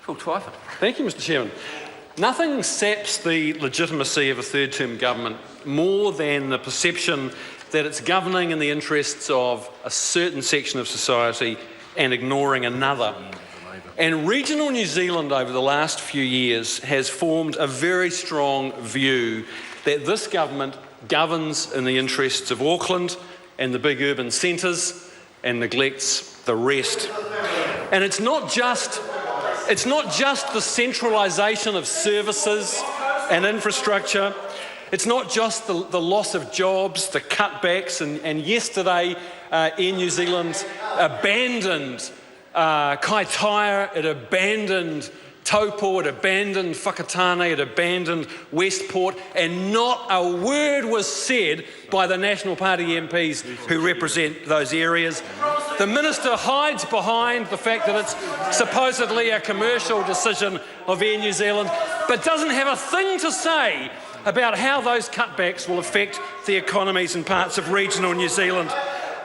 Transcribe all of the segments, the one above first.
Cool Twyford. Thank you, Mr Chairman. Nothing saps the legitimacy of a third-term government more than the perception that it's governing in the interests of a certain section of society and ignoring another. And regional New Zealand over the last few years has formed a very strong view that this government governs in the interests of Auckland and the big urban centres and neglects the rest. And it's not just the centralisation of services and infrastructure. It's not just the loss of jobs, the cutbacks, and yesterday Air New Zealand abandoned Kaitaia, it abandoned Taupo, it abandoned Whakatane, it abandoned Westport, and not a word was said by the National Party MPs who represent those areas. The Minister hides behind the fact that it's supposedly a commercial decision of Air New Zealand, but doesn't have a thing to say about how those cutbacks will affect the economies in parts of regional New Zealand.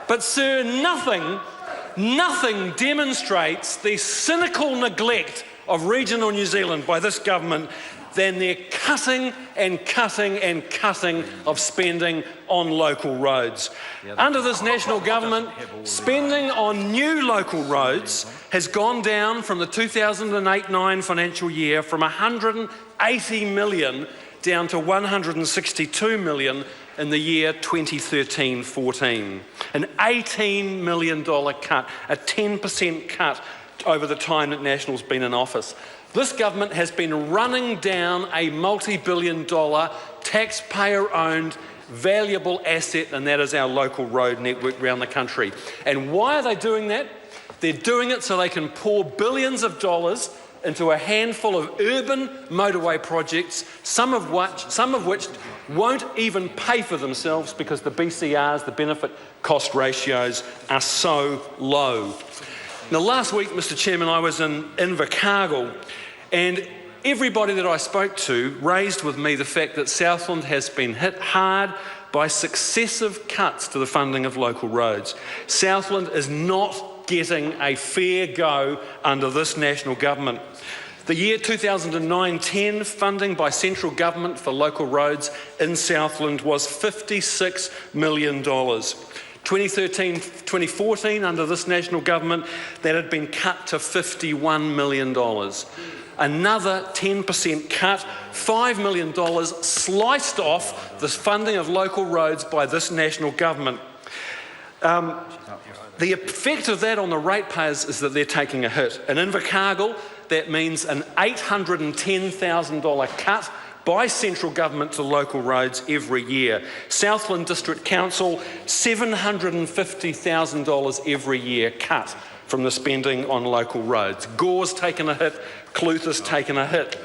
But sir, nothing demonstrates the cynical neglect of regional New Zealand by this government than their cutting of spending on local roads. Under this national government, spending on new local roads has gone down from the 2008-9 financial year from 180 million down to 162 million in the year 2013-14. An $18 million cut, a 10% cut over the time that National's been in office. This government has been running down a multi-billion dollar taxpayer-owned valuable asset, and that is our local road network around the country. And why are they doing that? They're doing it so they can pour billions of dollars into a handful of urban motorway projects, some of which won't even pay for themselves because the BCRs, the benefit cost ratios, are so low. Now, last week, Mr Chairman, I was in Invercargill, and everybody that I spoke to raised with me the fact that Southland has been hit hard by successive cuts to the funding of local roads. Southland is not getting a fair go under this national government. The year 2009-10 funding by central government for local roads in Southland was $56 million. 2013-2014, under this national government, that had been cut to $51 million. Another 10% cut, $5 million sliced off the funding of local roads by this national government. The effect of that on the ratepayers is that they're taking a hit. In Invercargill, that means an $810,000 cut by central government to local roads every year. Southland District Council, $750,000 every year cut from the spending on local roads. Gore's taken a hit, Clutha's taken a hit.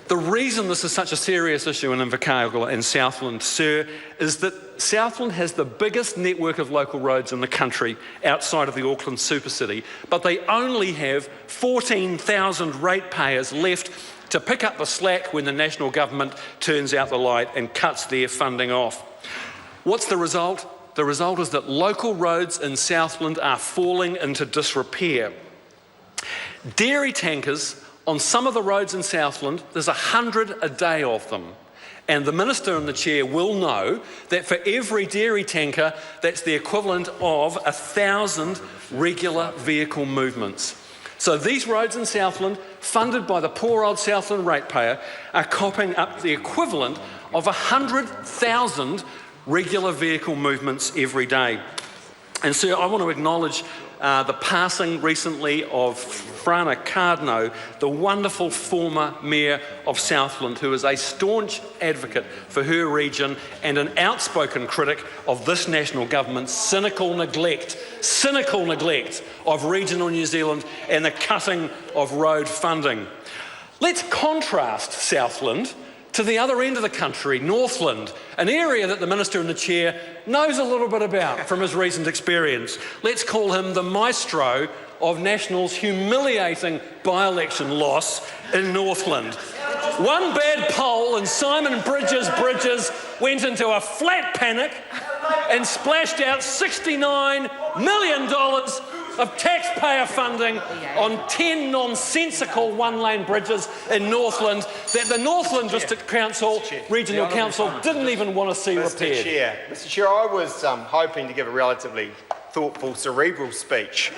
The reason this is such a serious issue in Invercargill and Southland, sir, is that Southland has the biggest network of local roads in the country outside of the Auckland super city, but they only have 14,000 ratepayers left to pick up the slack when the national government turns out the light and cuts their funding off. What's the result? The result is that local roads in Southland are falling into disrepair. Dairy tankers on some of the roads in Southland, there's 100 a day of them. And the Minister and the Chair will know that for every dairy tanker, that's the equivalent of 1,000 regular vehicle movements. So these roads in Southland, funded by the poor old Southland ratepayer, are copping up the equivalent of 100,000 regular vehicle movements every day. And sir, I want to acknowledge the passing recently of Frana Cardno, the wonderful former Mayor of Southland, who is a staunch advocate for her region and an outspoken critic of this national government's cynical neglect of regional New Zealand and the cutting of road funding. Let's contrast Southland to the other end of the country, Northland, an area that the Minister and the Chair knows a little bit about from his recent experience. Let's call him the maestro of National's humiliating by-election loss in Northland. One bad poll and Simon Bridges went into a flat panic and splashed out $69 million of taxpayer funding on 10 nonsensical one-lane bridges in Northland that the Northland District Council, Regional Council, didn't even want to see repaired. Mr Chair, I was hoping to give a relatively thoughtful, cerebral speech